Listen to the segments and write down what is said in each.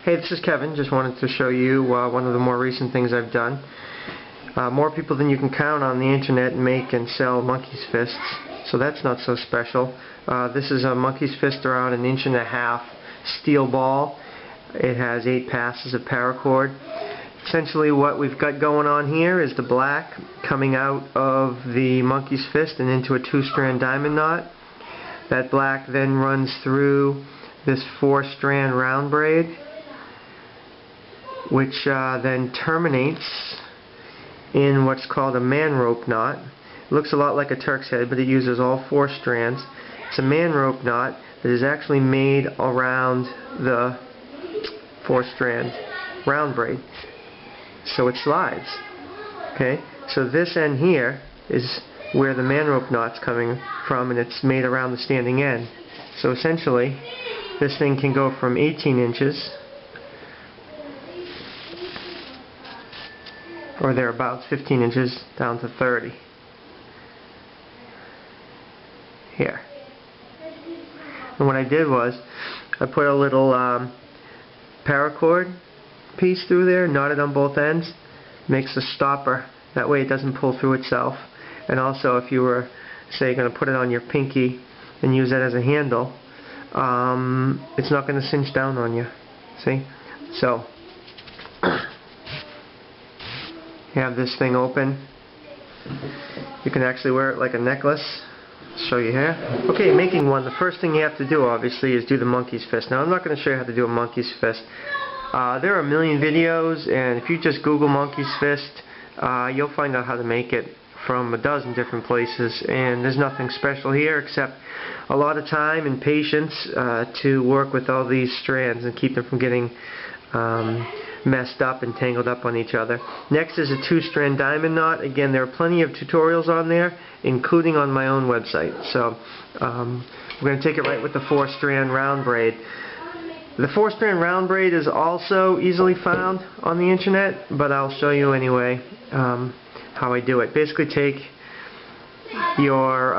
Hey, this is Kevin. Just wanted to show you one of the more recent things I've done. More people than you can count on the internet make and sell monkey's fists, so that's not so special. This is a monkey's fist around 1.5 inch steel ball. It has 8 passes of paracord. Essentially what we've got going on here is the black coming out of the monkey's fist and into a 2-strand diamond knot. That black then runs through this 4-strand round braid, which then terminates in what's called a manrope knot. It looks a lot like a Turk's head, but it uses all 4 strands. It's a manrope knot that is actually made around the 4-strand round braid, so it slides. Okay, so this end here is where the manrope knot's coming from, and it's made around the standing end. So essentially, this thing can go from 18 inches or thereabouts, 15 inches, down to 30. Here. And what I did was, I put a little paracord piece through there, knotted on both ends, makes a stopper. That way it doesn't pull through itself. And also, if you were, say, going to put it on your pinky and use that as a handle, it's not going to cinch down on you. See? So, you have this thing open. You can actually wear it like a necklace. I'll show you here. Okay, making one, the first thing you have to do, obviously, is do the monkey's fist. Now, I'm not going to show you how to do a monkey's fist. There are a million videos, and if you just Google monkey's fist, you'll find out how to make it from a dozen different places, and there's nothing special here except a lot of time and patience to work with all these strands and keep them from getting messed up and tangled up on each other. Next is a 2-strand diamond knot. Again, there are plenty of tutorials on there, including on my own website. So we're going to take it right with the 4-strand round braid. The 4-strand round braid is also easily found on the internet, but I'll show you anyway how I do it. Basically, take your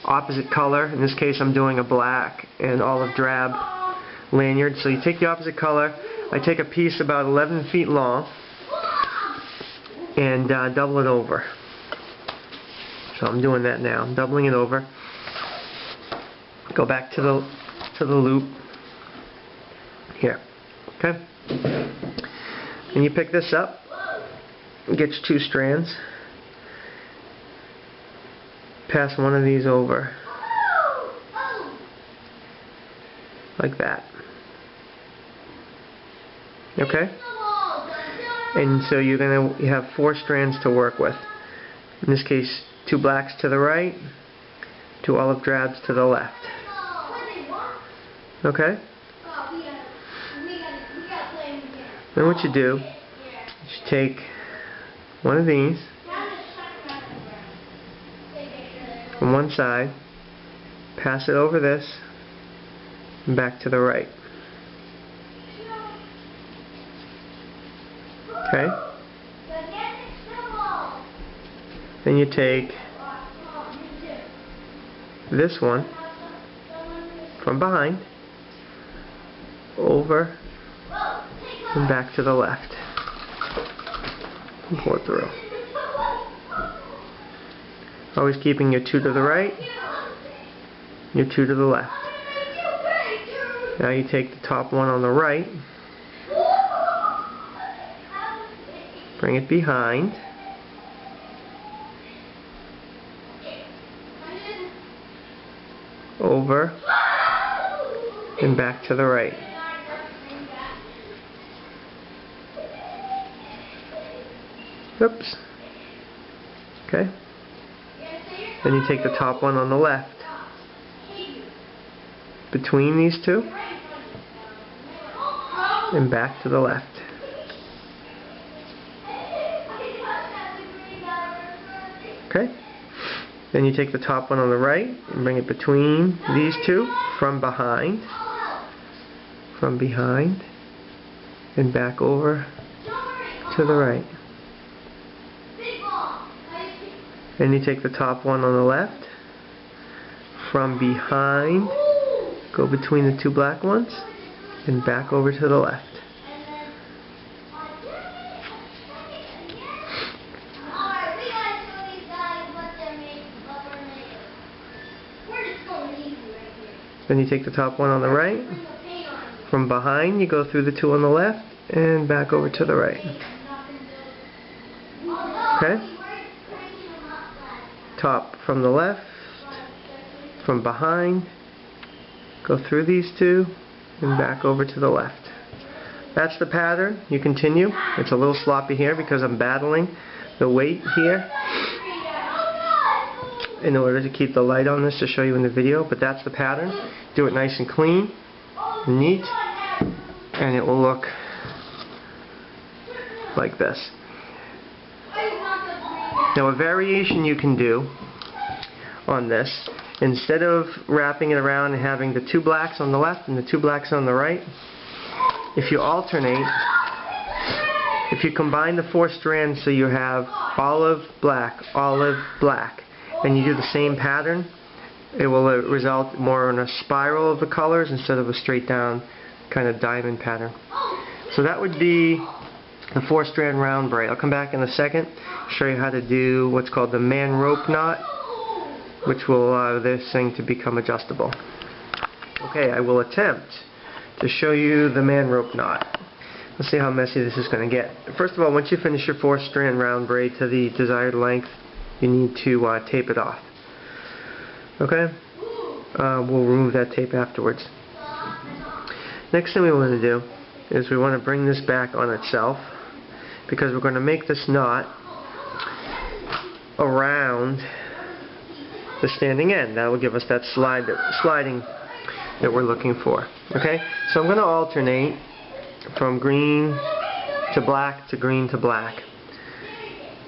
opposite color. In this case, I'm doing a black and olive drab lanyard. So you take the opposite color. I take a piece about 11 feet long and double it over. So I'm doing that now. I'm doubling it over. Go back to the loop here. Okay. And you pick this up. Get your 2 strands. Pass one of these over like that. Okay? And so you have 4 strands to work with. In this case, 2 blacks to the right, 2 olive drabs to the left. Okay? Then what you do is you take one of these from one side, pass it over this, and back to the right. Okay? Then you take this one from behind, over, and back to the left. And pull it through. Always keeping your 2 to the right, your 2 to the left. Now you take the top one on the right, bring it behind, over, and back to the right. Oops. Okay. Then you take the top one on the left, between these 2, and back to the left. Okay? Then you take the top one on the right and bring it between these 2 from behind, and back over to the right. Then you take the top one on the left, from behind, go between the 2 black ones, and back over to the left. Then you take the top one on the right. From behind, you go through the two on the left and back over to the right. Okay? Top from the left, from behind, go through these two and back over to the left. That's the pattern. You continue. It's a little sloppy here because I'm battling the weight here in order to keep the light on this to show you in the video, but that's the pattern. Do it nice and clean and neat, and it will look like this. Now, a variation you can do on this, instead of wrapping it around and having the two blacks on the left and the two blacks on the right, if you alternate, if you combine the 4 strands so you have olive, black, and you do the same pattern, it will result more in a spiral of the colors instead of a straight down kind of diamond pattern. So that would be the 4-strand round braid. I'll come back in a second, show you how to do what's called the manrope knot, which will allow this thing to become adjustable. Okay, I will attempt to show you the manrope knot. Let's see how messy this is going to get. First of all, once you finish your 4-strand round braid to the desired length, you need to tape it off. Okay? We'll remove that tape afterwards. Next thing we want to do is we want to bring this back on itself, because we're going to make this knot around the standing end. That will give us that sliding that we're looking for. Okay? So I'm going to alternate from green to black to green to black.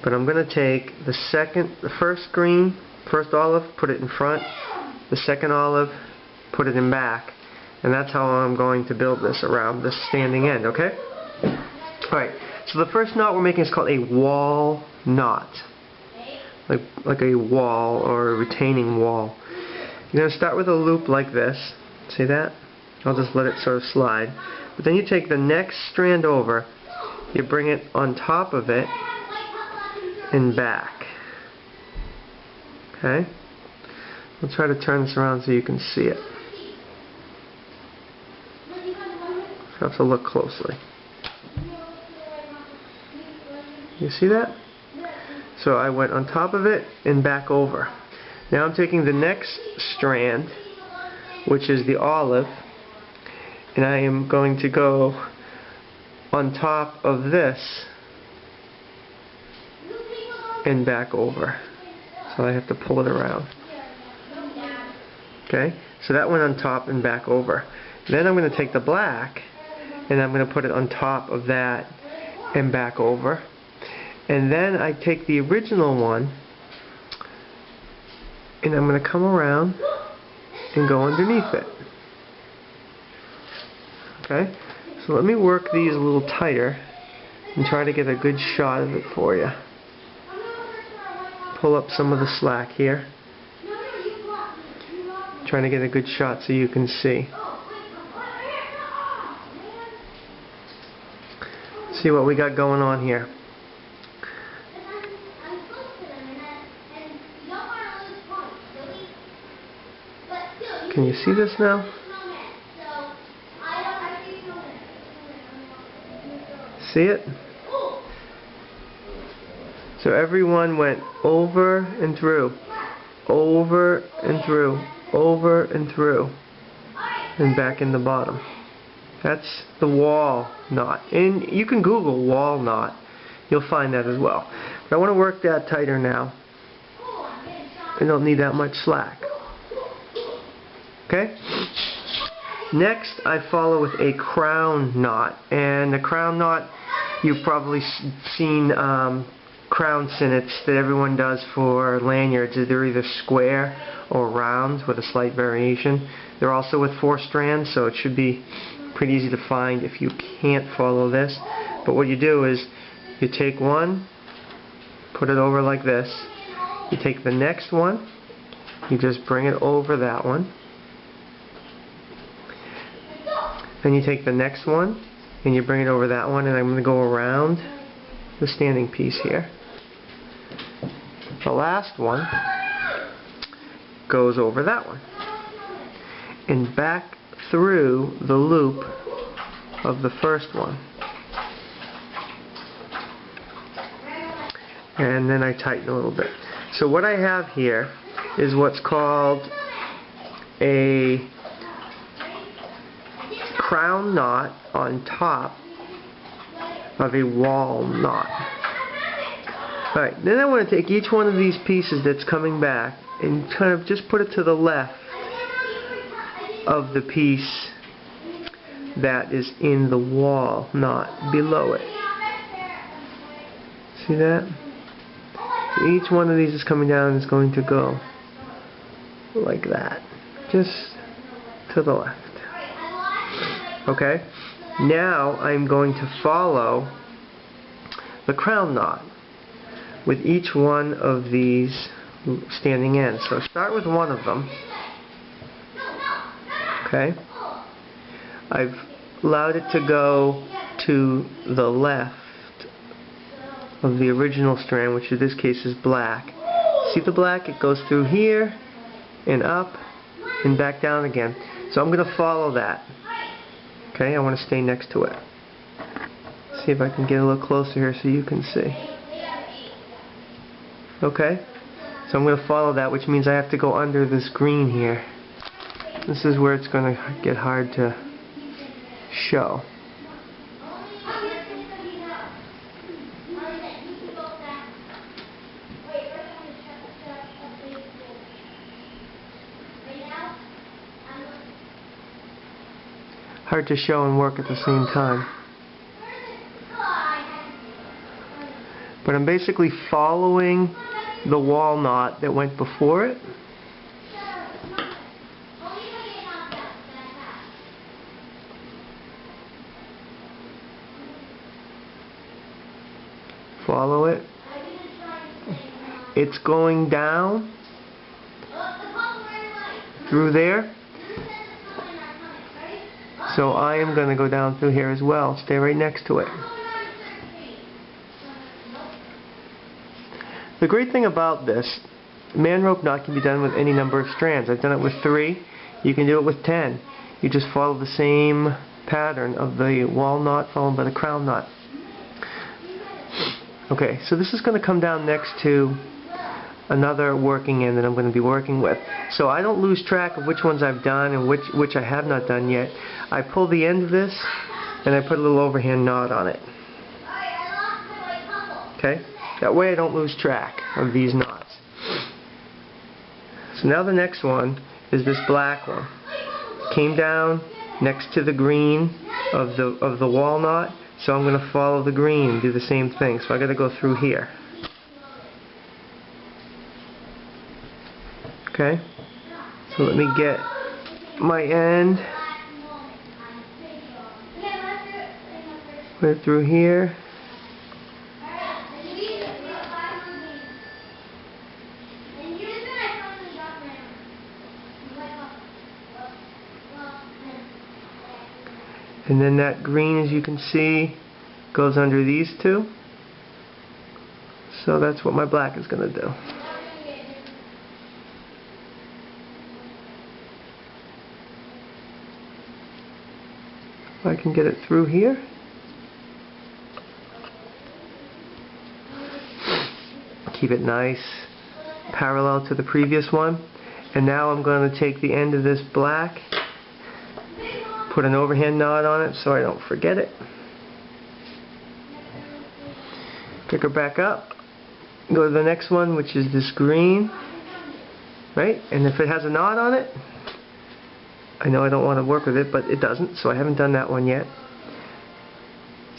But I'm going to take the first olive, put it in front, the second olive, put it in back, and that's how I'm going to build this around the standing end, okay? Alright, so the first knot we're making is called a wall knot. Like a wall or a retaining wall. You're going to start with a loop like this. See that? I'll just let it sort of slide. But then you take the next strand over, you bring it on top of it, and back. Okay? I'll try to turn this around so you can see it. You have to look closely. You see that? So I went on top of it and back over. Now I'm taking the next strand, which is the olive, and I am going to go on top of this and back over. So I have to pull it around. Okay? So that went on top and back over. Then I'm going to take the black and I'm going to put it on top of that and back over. And then I take the original one and I'm going to come around and go underneath it. Okay? So let me work these a little tighter and try to get a good shot of it for you. Pull up some of the slack here. Trying to get a good shot so you can see. See what we got going on here. Can you see this now? See it? So everyone went over and through, over and through, over and through, and back in the bottom. That's the wall knot. And you can Google wall knot. You'll find that as well. But I want to work that tighter now. I don't need that much slack. Okay? Next, I follow with a crown knot. And the crown knot, you've probably seen crown sennits that everyone does for lanyards. They're either square or round with a slight variation. They're also with 4 strands, so it should be pretty easy to find if you can't follow this. But what you do is you take one, put it over like this. You take the next one, you just bring it over that one. Then you take the next one and you bring it over that one, and I'm going to go around the standing piece here. The last one goes over that one and back through the loop of the first one. And then I tighten a little bit. So what I have here is what's called a crown knot on top of a wall knot. Alright, then I want to take each one of these pieces that's coming back and kind of just put it to the left of the piece that is in the wall knot below it. See that? So each one of these is coming down and is going to go like that, just to the left. Okay? Now I'm going to follow the crown knot with each one of these standing ends. So start with one of them. Okay? I've allowed it to go to the left of the original strand, which in this case is black. See the black? It goes through here and up and back down again. So I'm going to follow that. Okay, I want to stay next to it. See if I can get a little closer here so you can see. Okay, so I'm going to follow that, which means I have to go under this green here. This is where it's going to get hard to show. Hard to show and work at the same time. But I'm basically following the wall knot that went before it. Follow it. It's going down through there. So I am going to go down through here as well. Stay right next to it. The great thing about this, manrope knot can be done with any number of strands. I've done it with 3. You can do it with 10. You just follow the same pattern of the wall knot followed by the crown knot. Okay, so this is going to come down next to another working end that I'm going to be working with. So I don't lose track of which ones I've done and which I have not done yet. I pull the end of this and I put a little overhand knot on it. Okay? That way I don't lose track of these knots. So now the next one is this black one. Came down next to the green of the wall knot, so I'm going to follow the green and do the same thing. So I got to go through here. Okay? So let me get my end. Put it through here. And then that green, as you can see, goes under these two. So that's what my black is going to do. If I can get it through here. Keep it nice, parallel to the previous one. And now I'm going to take the end of this black, put an overhand knot on it so I don't forget it. Pick her back up. Go to the next one, which is this green. Right? And if it has a knot on it, I know I don't want to work with it, but it doesn't, so I haven't done that one yet.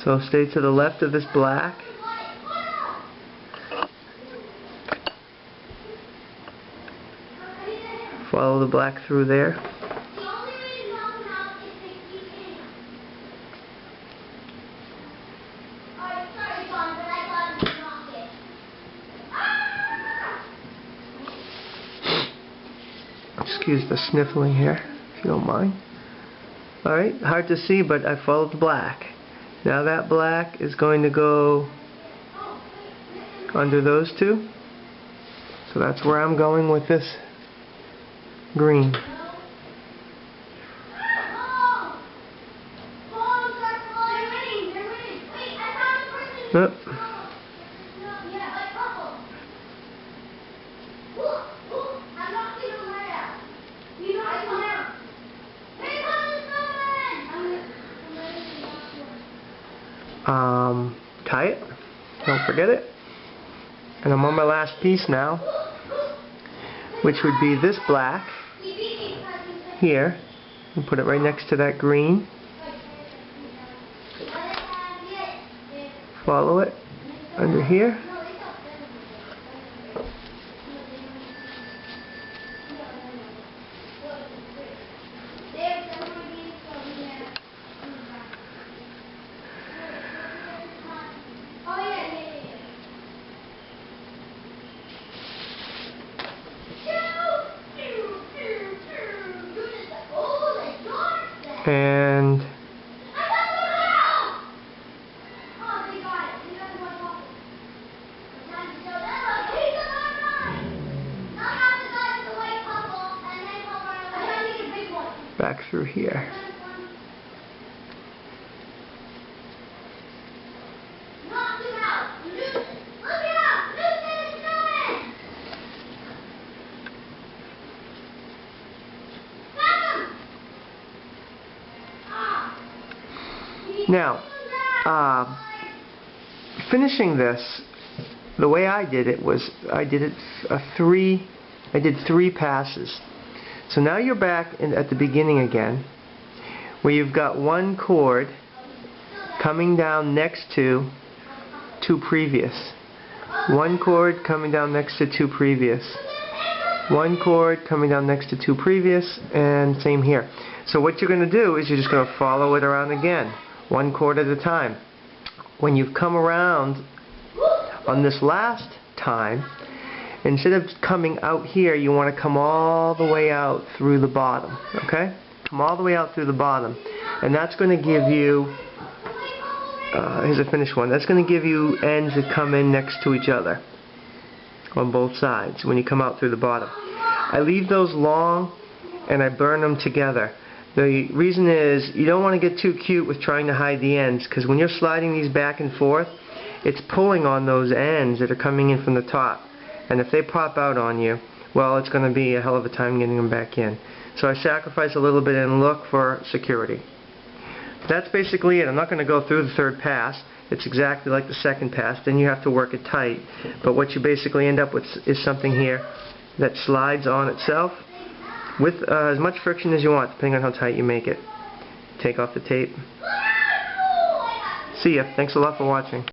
So stay to the left of this black. Follow the black through there. Excuse the sniffling here, if you don't mind. Alright, hard to see, but I followed the black. Now that black is going to go under those two. So that's where I'm going with this green. Yep. Tie it. Don't forget it. And I'm on my last piece now, which would be this black here. And put it right next to that green. Follow it under here. And back through here. Now, finishing this, the way I did it was I did three passes. So now you're back at the beginning again, where you've got one cord coming down next to two previous. One cord coming down next to two previous. One cord coming down next to two previous, and same here. So what you're going to do is you're just going to follow it around again, one cord at a time. When you've come around on this last time, instead of coming out here, you want to come all the way out through the bottom. Okay? Come all the way out through the bottom. And that's going to give you, here's a finished one, that's going to give you ends that come in next to each other on both sides when you come out through the bottom. I leave those long and I burn them together. The reason is you don't want to get too cute with trying to hide the ends, because when you're sliding these back and forth, it's pulling on those ends that are coming in from the top. And if they pop out on you, well, it's going to be a hell of a time getting them back in. So I sacrifice a little bit and look for security. That's basically it. I'm not going to go through the third pass. It's exactly like the second pass. Then you have to work it tight. But what you basically end up with is something here that slides on itself with as much friction as you want, depending on how tight you make it. Take off the tape. See ya. Thanks a lot for watching.